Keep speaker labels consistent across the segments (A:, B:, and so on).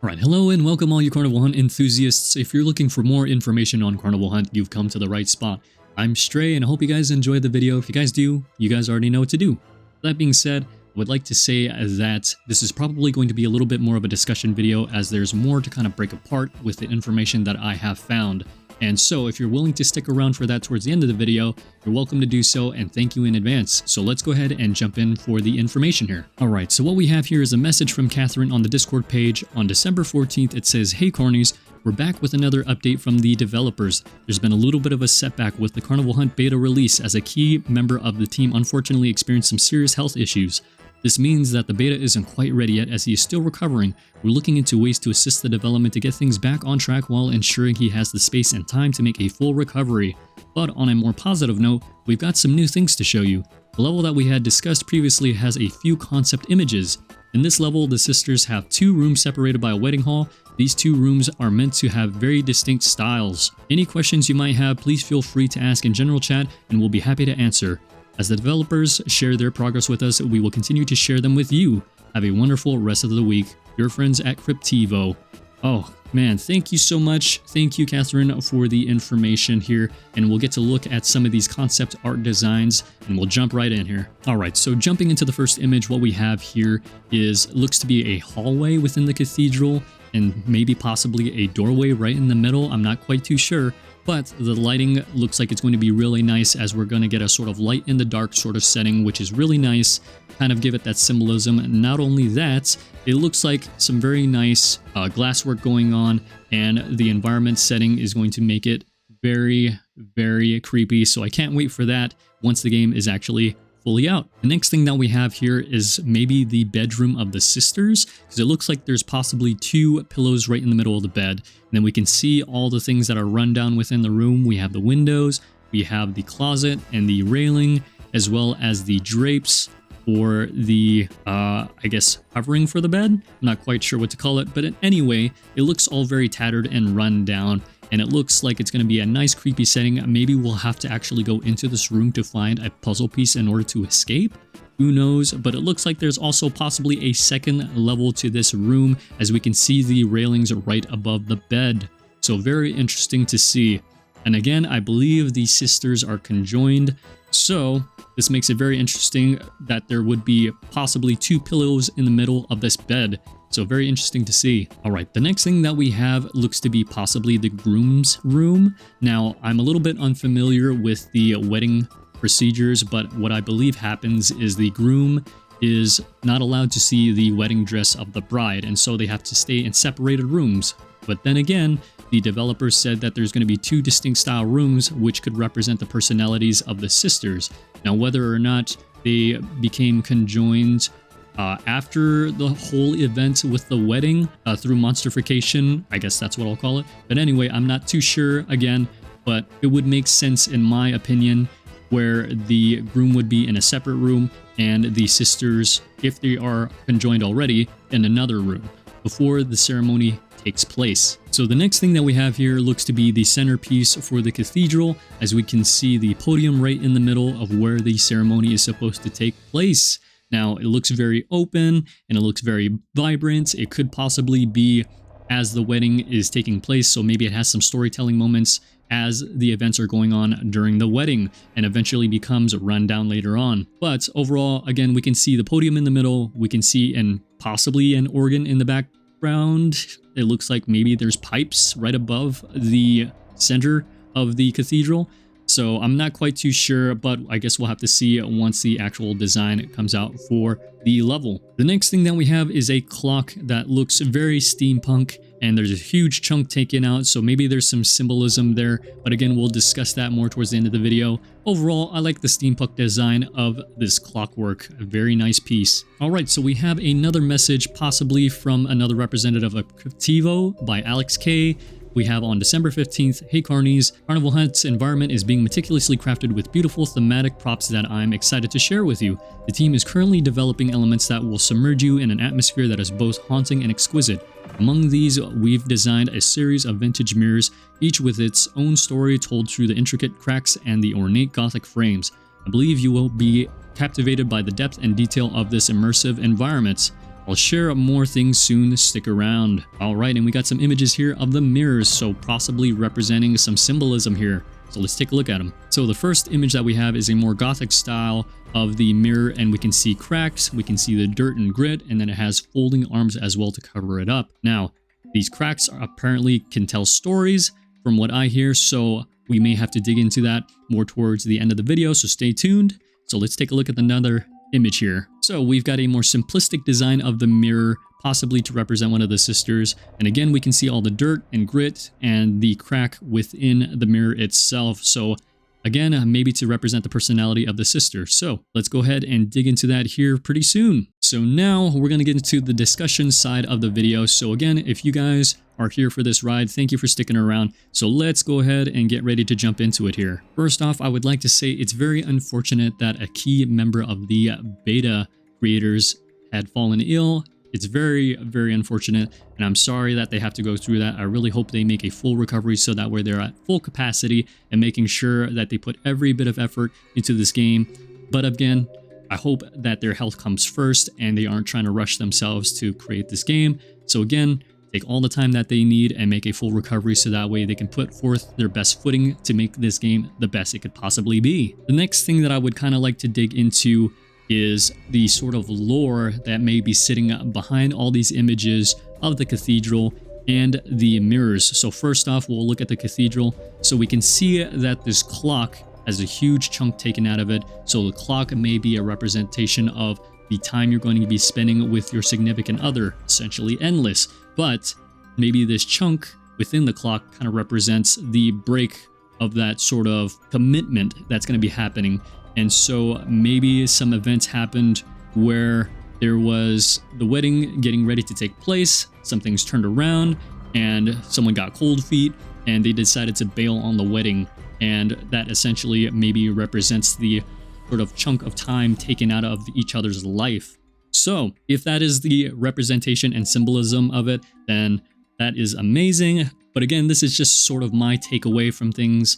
A: Alright, hello and welcome all you Carnival Hunt enthusiasts. If you're looking for more information on Carnival Hunt, you've come to the right spot. I'm Stray and I hope you guys enjoyed the video. If you guys do, you guys already know what to do. That being said, I would like to say that this is probably going to be a little bit more of a discussion video as there's more to kind of break apart with the information that I have found. And so if you're willing to stick around for that towards the end of the video, you're welcome to do so and thank you in advance. So let's go ahead and jump in for the information here. Alright, so what we have here is a message from Catherine on the Discord page. On December 14th, it says, "Hey Carnies, we're back with another update from the developers. There's been a little bit of a setback with the Carnival Hunt beta release as a key member of the team unfortunately experienced some serious health issues. This means that the beta isn't quite ready yet as he is still recovering. We're looking into ways to assist the development to get things back on track while ensuring he has the space and time to make a full recovery. But on a more positive note, we've got some new things to show you. The level that we had discussed previously has a few concept images. In this level, the sisters have two rooms separated by a wedding hall. These two rooms are meant to have very distinct styles. Any questions you might have, please feel free to ask in general chat and we'll be happy to answer. As the developers share their progress with us, we will continue to share them with you. Have a wonderful rest of the week. Your friends at Cryptivo." Oh man, thank you so much. Thank you, Catherine, for the information here. And we'll get to look at some of these concept art designs and we'll jump right in here. All right, so jumping into the first image, what we have here looks to be a hallway within the cathedral and maybe possibly a doorway right in the middle. I'm not quite too sure. But the lighting looks like it's going to be really nice as we're going to get a sort of light in the dark sort of setting, which is really nice. Kind of give it that symbolism. Not only that, it looks like some very nice glasswork going on, and the environment setting is going to make it very, very creepy. So I can't wait for that once the game is actually fully out. The next thing that we have here is maybe the bedroom of the sisters, because it looks like there's possibly two pillows right in the middle of the bed. And then we can see all the things that are run down within the room. We have the windows, we have the closet and the railing, as well as the drapes or the, I guess, covering for the bed. I'm not quite sure what to call it, but anyway, it looks all very tattered and run down. And it looks like it's going to be a nice creepy setting. Maybe we'll have to actually go into this room to find a puzzle piece in order to escape. Who knows? But it looks like there's also possibly a second level to this room as we can see the railings right above the bed. So very interesting to see. And again, I believe these sisters are conjoined. So this makes it very interesting that there would be possibly two pillows in the middle of this bed. So very interesting to see. All right, the next thing that we have looks to be possibly the groom's room. Now, I'm a little bit unfamiliar with the wedding procedures, but what I believe happens is the groom is not allowed to see the wedding dress of the bride, and so they have to stay in separated rooms. But then again, the developers said that there's going to be two distinct style rooms which could represent the personalities of the sisters. Now, whether or not they became conjoined after the whole event with the wedding through monstrification, I guess that's what I'll call it. But anyway, I'm not too sure again, but it would make sense in my opinion where the groom would be in a separate room and the sisters, if they are conjoined already, in another room before the ceremony takes place. So the next thing that we have here looks to be the centerpiece for the cathedral, as we can see the podium right in the middle of where the ceremony is supposed to take place. Now, it looks very open and it looks very vibrant. It could possibly be as the wedding is taking place, so maybe it has some storytelling moments as the events are going on during the wedding and eventually becomes run down later on. But overall, again, we can see the podium in the middle. We can see possibly an organ in the background. It looks like maybe there's pipes right above the center of the cathedral. So I'm not quite too sure, but I guess we'll have to see once the actual design comes out for the level. The next thing that we have is a clock that looks very steampunk, and there's a huge chunk taken out, so maybe there's some symbolism there, but again, we'll discuss that more towards the end of the video. Overall, I like the steampunk design of this clockwork. A very nice piece. Alright, so we have another message, possibly from another representative of Cryptivo by Alex K. We have on December 15th, "Hey Carnies, Carnival Hunt's environment is being meticulously crafted with beautiful thematic props that I'm excited to share with you. The team is currently developing elements that will submerge you in an atmosphere that is both haunting and exquisite. Among these, we've designed a series of vintage mirrors, each with its own story told through the intricate cracks and the ornate Gothic frames. I believe you will be captivated by the depth and detail of this immersive environment. I'll share more things soon, stick around. Alright, and we got some images here of the mirrors, so possibly representing some symbolism here. So let's take a look at them. So the first image that we have is a more gothic style of the mirror, and we can see cracks, we can see the dirt and grit, and then it has folding arms as well to cover it up. Now, these cracks apparently can tell stories from what I hear, so we may have to dig into that more towards the end of the video, so stay tuned. So let's take a look at another image here. So we've got a more simplistic design of the mirror, possibly to represent one of the sisters. And again, we can see all the dirt and grit and the crack within the mirror itself. So again, maybe to represent the personality of the sister. So let's go ahead and dig into that here pretty soon. So now we're going to get into the discussion side of the video. So again, if you guys are here for this ride, thank you for sticking around. So let's go ahead and get ready to jump into it here. First off, I would like to say it's very unfortunate that a key member of the beta creators had fallen ill. It's very, very unfortunate, and I'm sorry that they have to go through that. I really hope they make a full recovery so that way they're at full capacity and making sure that they put every bit of effort into this game. But again, I hope that their health comes first and they aren't trying to rush themselves to create this game. So again, take all the time that they need and make a full recovery so that way they can put forth their best footing to make this game the best it could possibly be. The next thing that I would kind of like to dig into is the sort of lore that may be sitting behind all these images of the cathedral and the mirrors. So first off, we'll look at the cathedral. So we can see that this clock has a huge chunk taken out of it. So the clock may be a representation of the time you're going to be spending with your significant other, essentially endless. But maybe this chunk within the clock kind of represents the break of that sort of commitment that's going to be happening. And so maybe some events happened where there was the wedding getting ready to take place, some things turned around, and someone got cold feet, and they decided to bail on the wedding. And that essentially maybe represents the sort of chunk of time taken out of each other's life. So if that is the representation and symbolism of it, then that is amazing. But again, this is just sort of my takeaway from things.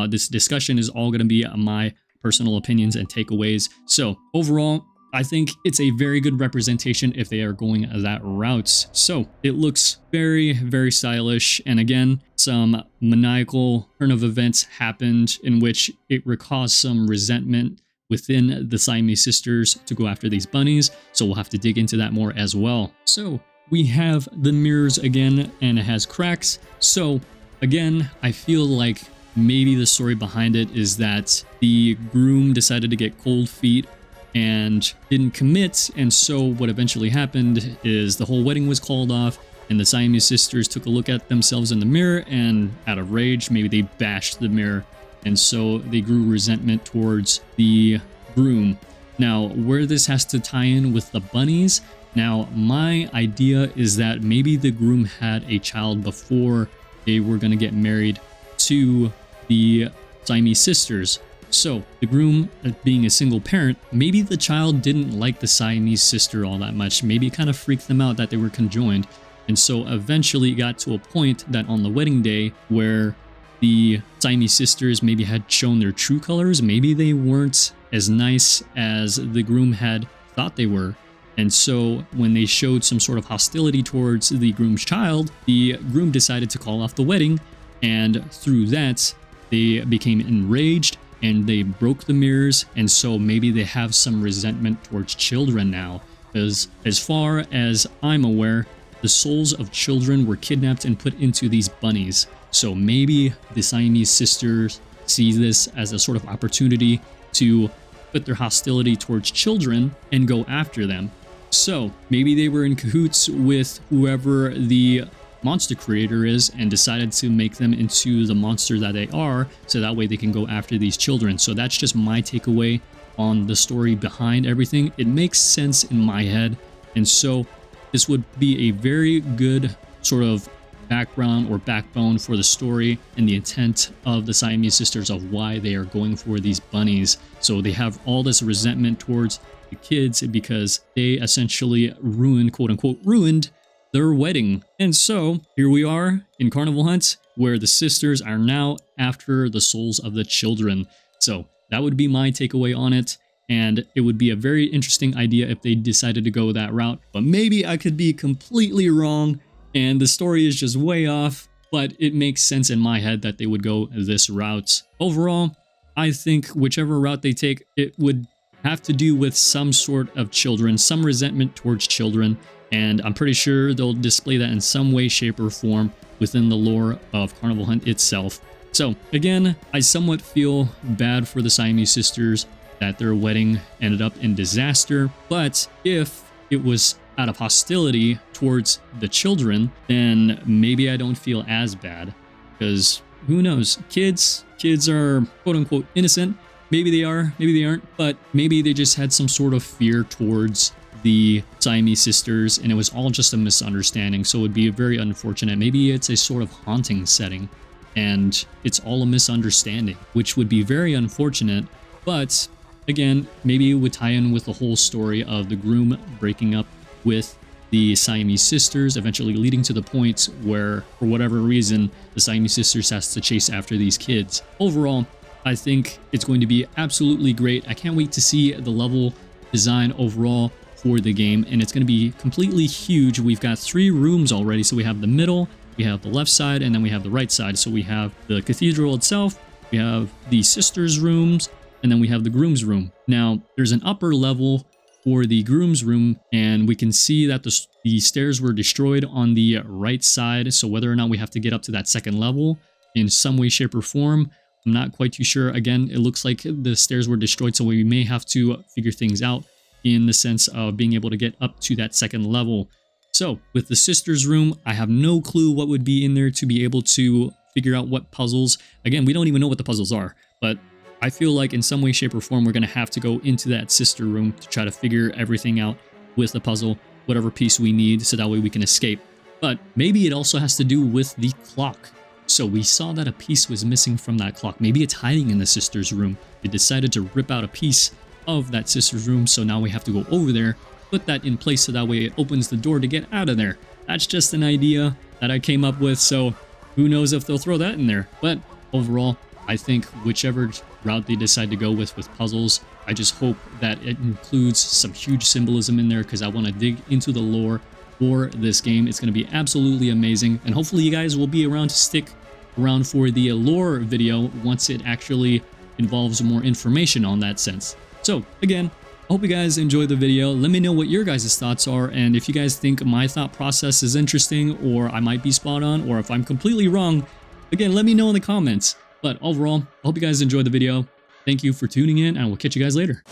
A: This discussion is all going to be my personal opinions and takeaways. So overall, I think it's a very good representation if they are going that route. So it looks very, very stylish. And again, some maniacal turn of events happened in which it caused some resentment within the Siamese sisters to go after these bunnies. So we'll have to dig into that more as well. So we have the mirrors again, and it has cracks. So again, I feel like maybe the story behind it is that the groom decided to get cold feet and didn't commit, and so what eventually happened is the whole wedding was called off, and the Siamese sisters took a look at themselves in the mirror, and out of rage, maybe they bashed the mirror, and so they grew resentment towards the groom. Now, where this has to tie in with the bunnies, now my idea is that maybe the groom had a child before they were going to get married to the Siamese sisters. So the groom, being a single parent, maybe the child didn't like the Siamese sister all that much. Maybe it kind of freaked them out that they were conjoined. And so eventually it got to a point that on the wedding day where the Siamese sisters maybe had shown their true colors, maybe they weren't as nice as the groom had thought they were. And so when they showed some sort of hostility towards the groom's child, the groom decided to call off the wedding. And through that, they became enraged and they broke the mirrors. And so maybe they have some resentment towards children now. Because as far as I'm aware, the souls of children were kidnapped and put into these bunnies. So maybe the Siamese sisters see this as a sort of opportunity to put their hostility towards children and go after them. So maybe they were in cahoots with whoever the monster creator is and decided to make them into the monster that they are, so that way they can go after these children. So that's just my takeaway on the story behind everything. It makes sense in my head, and so this would be a very good sort of background or backbone for the story and the intent of the Siamese sisters of why they are going for these bunnies. So they have all this resentment towards the kids because they essentially ruined, quote unquote, ruined their wedding. And so here we are in Carnival Hunt, where the sisters are now after the souls of the children. So that would be my takeaway on it. and it would be a very interesting idea if they decided to go that route. But maybe I could be completely wrong and the story is just way off, but it makes sense in my head that they would go this route. Overall, I think whichever route they take, it would have to do with some sort of children, some resentment towards children, and I'm pretty sure they'll display that in some way, shape, or form within the lore of Carnival Hunt itself. So again, I somewhat feel bad for the Siamese sisters that their wedding ended up in disaster, but if it was out of hostility towards the children, then maybe I don't feel as bad, because who knows, kids are quote-unquote innocent. Maybe they are, maybe they aren't, but maybe they just had some sort of fear towards the Siamese sisters and it was all just a misunderstanding, so it would be very unfortunate. Maybe it's a sort of haunting setting and it's all a misunderstanding, which would be very unfortunate. But again, maybe it would tie in with the whole story of the groom breaking up with the Siamese sisters, eventually leading to the point where, for whatever reason, the Siamese sisters has to chase after these kids. Overall, I think it's going to be absolutely great. I can't wait to see the level design overall for the game, and it's going to be completely huge. We've got 3 rooms already, so we have the middle, we have the left side, and then we have the right side. So we have the cathedral itself, we have the sisters' rooms, and then we have the groom's room. Now, there's an upper level for the groom's room, and we can see that the stairs were destroyed on the right side. So whether or not we have to get up to that second level in some way, shape, or form, I'm not quite too sure. Again, it looks like the stairs were destroyed, so we may have to figure things out in the sense of being able to get up to that second level. So with the sisters' room, I have no clue what would be in there to be able to figure out what puzzles. Again, we don't even know what the puzzles are, but I feel like in some way, shape, or form, we're going to have to go into that sister room to try to figure everything out with the puzzle, whatever piece we need, so that way we can escape. But maybe it also has to do with the clock. So we saw that a piece was missing from that clock. Maybe it's hiding in the sister's room. They decided to rip out a piece of that sister's room, so now we have to go over there, put that in place so that way it opens the door to get out of there. That's just an idea that I came up with, so who knows if they'll throw that in there. But overall, I think whichever route they decide to go with puzzles, I just hope that it includes some huge symbolism in there, because I want to dig into the lore for this game. It's going to be absolutely amazing, and hopefully you guys will be around to stick around for the lore video once it actually involves more information on that sense. So again, I hope you guys enjoyed the video. Let me know what your guys' thoughts are, and if you guys think my thought process is interesting, or I might be spot on, or if I'm completely wrong, again, let me know in the comments. But overall, I hope you guys enjoyed the video. Thank you for tuning in, and we'll catch you guys later.